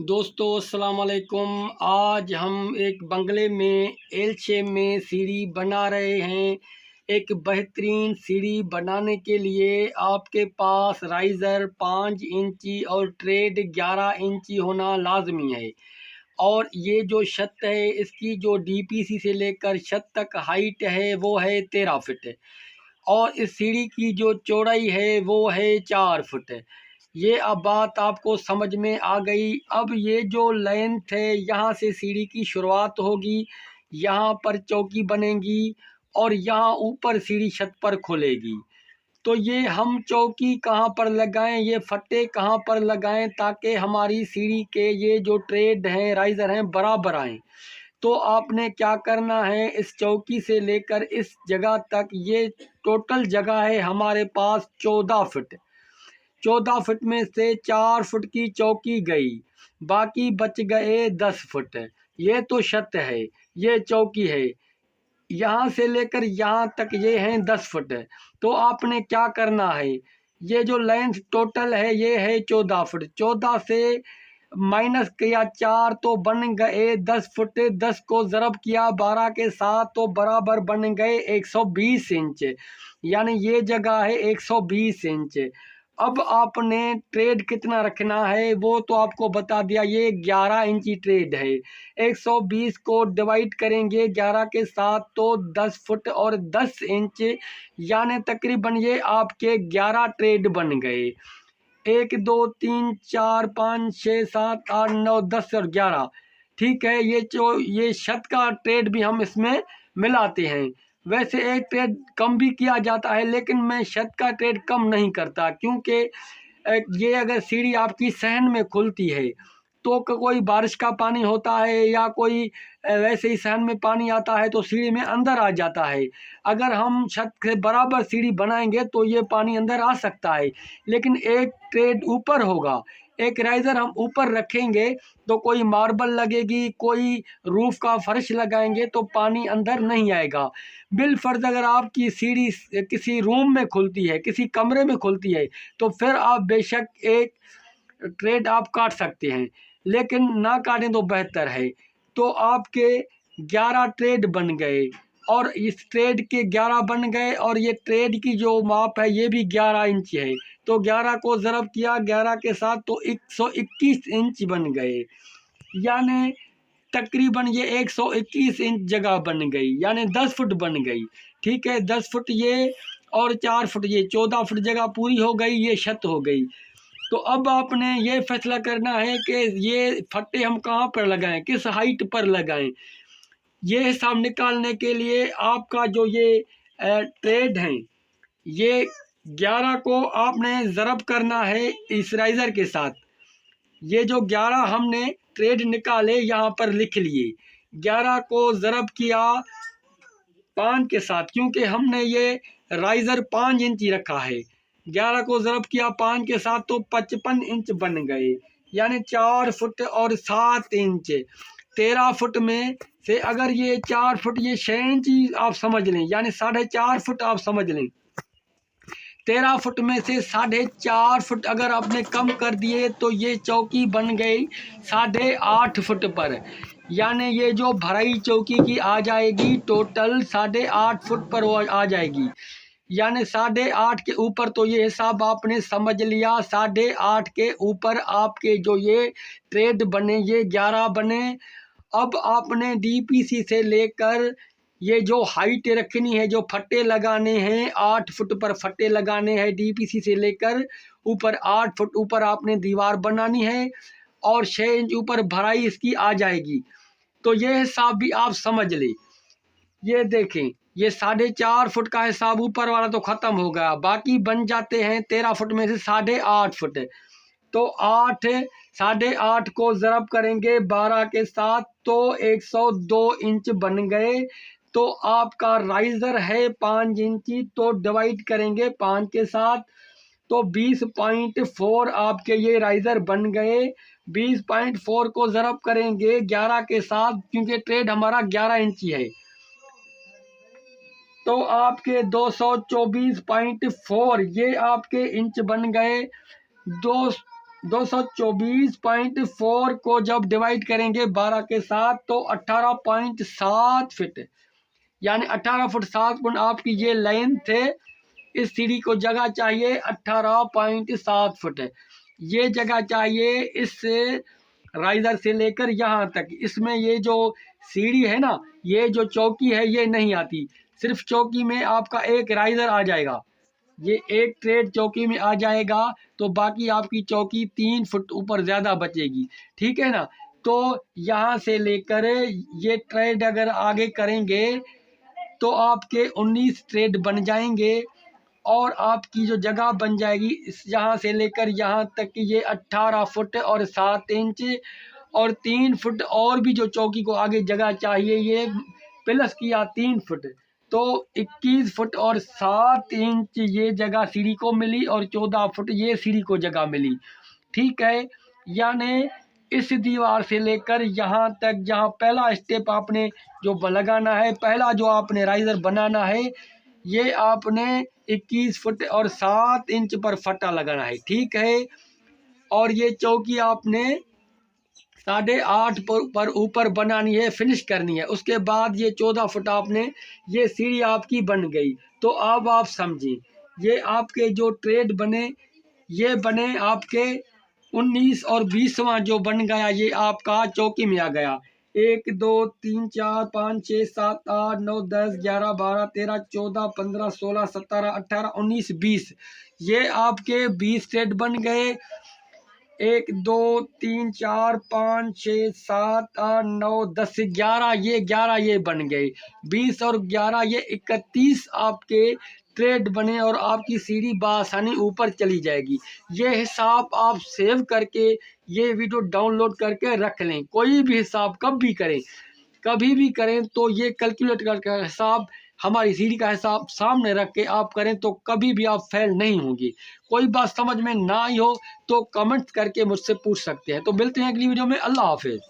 दोस्तों अस्सलाम वालेकुम। आज हम एक बंगले में एल शेप में सीढ़ी बना रहे हैं। एक बेहतरीन सीढ़ी बनाने के लिए आपके पास राइज़र 5 इंची और ट्रेड 11 इंची होना लाजमी है। और ये जो छत है इसकी जो डीपीसी से लेकर छत तक हाइट है वो है 13 फीट। और इस सीढ़ी की जो चौड़ाई है वो है 4 फुट। ये अब बात आपको समझ में आ गई। अब ये जो लेंथ है यहाँ से सीढ़ी की शुरुआत होगी, यहाँ पर चौकी बनेगी और यहाँ ऊपर सीढ़ी छत पर खुलेगी। तो ये हम चौकी कहाँ पर लगाएं, ये फट्टे कहाँ पर लगाएं ताकि हमारी सीढ़ी के ये जो ट्रेड हैं राइज़र हैं बराबर आएँ। तो आपने क्या करना है, इस चौकी से लेकर इस जगह तक ये टोटल जगह है हमारे पास 14 फुट। 14 फुट में से 4 फुट की चौकी गई, बाकी बच गए 10 फुट। ये तो छत है, ये चौकी है, यहाँ से लेकर यहाँ तक ये हैं 10 फुट। तो आपने क्या करना है, ये जो लेंथ टोटल है ये है 14 फुट। 14 से माइनस किया 4 तो बन गए 10 फुट। 10 को ज़रब किया 12 के साथ तो बराबर बन गए 120 इंच। यानी ये जगह है 120 इंच। अब आपने ट्रेड कितना रखना है वो तो आपको बता दिया, ये 11 इंची ट्रेड है। 120 को डिवाइड करेंगे 11 के साथ तो 10 फुट और 10 इंच, यानी तकरीबन ये आपके 11 ट्रेड बन गए। 1 2 3 4 5 6 7 8 9 10 और 11। ठीक है, ये छत का ट्रेड भी हम इसमें मिलाते हैं। वैसे एक ट्रेड कम भी किया जाता है, लेकिन मैं छत का ट्रेड कम नहीं करता, क्योंकि ये अगर सीढ़ी आपकी सहन में खुलती है तो कोई बारिश का पानी होता है या कोई वैसे ही सहन में पानी आता है तो सीढ़ी में अंदर आ जाता है। अगर हम छत के बराबर सीढ़ी बनाएंगे तो ये पानी अंदर आ सकता है, लेकिन एक ट्रेड ऊपर होगा, एक राइज़र हम ऊपर रखेंगे तो कोई मार्बल लगेगी, कोई रूफ का फर्श लगाएंगे तो पानी अंदर नहीं आएगा। बिलफर्ज अगर आपकी सीढ़ी किसी रूम में खुलती है, किसी कमरे में खुलती है, तो फिर आप बेशक एक ट्रेड आप काट सकते हैं, लेकिन ना काटें तो बेहतर है। तो आपके 11 ट्रेड बन गए और इस ट्रेड के 11 बन गए, और ये ट्रेड की जो माप है ये भी 11 इंच है। तो 11 को ज़रब किया 11 के साथ तो 121 इंच बन गए, यानी तकरीबन ये 121 इंच जगह बन गई, यानी 10 फुट बन गई। ठीक है, 10 फुट ये और 4 फुट ये, 14 फुट जगह पूरी हो गई, ये छत हो गई। तो अब आपने ये फैसला करना है कि ये फट्टे हम कहाँ पर लगाएं, किस हाइट पर लगाएं। ये हिसाब निकालने के लिए आपका जो ये ट्रेड हैं, ये 11 को आपने ज़रब करना है इस राइज़र के साथ। ये जो 11 हमने ट्रेड निकाले यहाँ पर लिख लिए, 11 को ज़रब किया 5 के साथ, क्योंकि हमने ये राइज़र 5 इंच ही रखा है। 11 को ज़रब किया 5 के साथ तो 55 इंच बन गए, यानी 4 फुट और 7 इंच। 13 फुट में से अगर ये 4 फुट ये 6 इंच ही आप समझ लें, यानी 4.5 फुट आप समझ लें। 13 फुट में से 4.5 फुट अगर आपने कम कर दिए तो ये चौकी बन गई 8.5 फुट पर, यानी ये जो भराई चौकी की आ जाएगी टोटल 8.5 फुट पर वो आ जाएगी। यानी 8.5 के ऊपर तो ये हिसाब आपने समझ लिया। 8.5 के ऊपर आपके जो ये ट्रेड बने ये 11 बने। अब आपने डीपीसी से लेकर ये जो हाइट रखनी है, जो फट्टे लगाने हैं 8 फुट पर फट्टे लगाने हैं, डीपीसी से लेकर ऊपर 8 फुट ऊपर आपने दीवार बनानी है और 6 इंच ऊपर भराई इसकी आ जाएगी। तो ये हिसाब भी आप समझ लें। ये देखें, ये 4.5 फुट का हिसाब ऊपर वाला तो ख़त्म हो गया, बाकी बन जाते हैं 13 फुट में से 8.5 फुट। तो 8.5 को ज़रब करेंगे 12 के साथ तो 102 इंच बन गए। तो आपका राइज़र है 5 इंची, तो डिवाइड करेंगे 5 के साथ तो 20.4 आपके ये राइज़र बन गए। 20.4 को ज़रब करेंगे 11 के साथ, क्योंकि ट्रेड हमारा 11 इंची है, तो आपके 224.4 ये आपके इंच बन गए। 224.4 को जब डिवाइड करेंगे 12 के साथ तो 18.7 फीट, यानी 18 फुट 7 गुण आपकी ये लेंथ है। इस सीढ़ी को जगह चाहिए 18.7 फुट, ये जगह चाहिए इस राइजर से लेकर यहाँ तक। इसमें ये जो सीढ़ी है ना, ये जो चौकी है ये नहीं आती, सिर्फ चौकी में आपका एक राइजर आ जाएगा, ये एक ट्रेड चौकी में आ जाएगा, तो बाकी आपकी चौकी 3 फुट ऊपर ज़्यादा बचेगी, ठीक है ना। तो यहाँ से लेकर ये ट्रेड अगर आगे करेंगे तो आपके 19 ट्रेड बन जाएंगे, और आपकी जो जगह बन जाएगी इस यहाँ से लेकर यहाँ तक की ये 18 फुट और 7 इंच, और 3 फुट और भी जो चौकी को आगे जगह चाहिए ये प्लस किया 3 फुट, तो 21 फुट और 7 इंच ये जगह सीढ़ी को मिली, और 14 फुट ये सीढ़ी को जगह मिली, ठीक है। यानी इस दीवार से लेकर यहाँ तक, जहाँ पहला स्टेप आपने जो लगाना है, पहला जो आपने राइजर बनाना है, ये आपने 21 फुट और 7 इंच पर फटा लगाना है, ठीक है। और ये चौकी आपने 8.5 पर ऊपर बनानी है, फिनिश करनी है। उसके बाद ये 14 फुट आपने, ये सीढ़ी आपकी बन गई। तो अब आप समझें, ये आपके जो ट्रेड बने, ये बने आपके 19 और 20वां जो बन गया ये आपका चौकी में आ गया। 1 2 3 4 5 6 7 8 9 10 11 12 13 14 15 16 17 18 19 20, ये आपके 20 ट्रेड बन गए। 1 2 3 4 5 6 7 8 9 10 11, ये 11 ये बन गए। 20 और 11 ये 31 आपके ट्रेड बने, और आपकी सीढ़ी बआसानी ऊपर चली जाएगी। ये हिसाब आप सेव करके, ये वीडियो डाउनलोड करके रख लें। कोई भी हिसाब कभी भी करें तो ये कैलकुलेट करके हिसाब, हमारी सीढ़ी का हिसाब सामने रख के आप करें तो कभी भी आप फेल नहीं होंगे। कोई बात समझ में ना आई हो तो कमेंट करके मुझसे पूछ सकते हैं। तो मिलते हैं अगली वीडियो में। अल्लाह हाफिज़।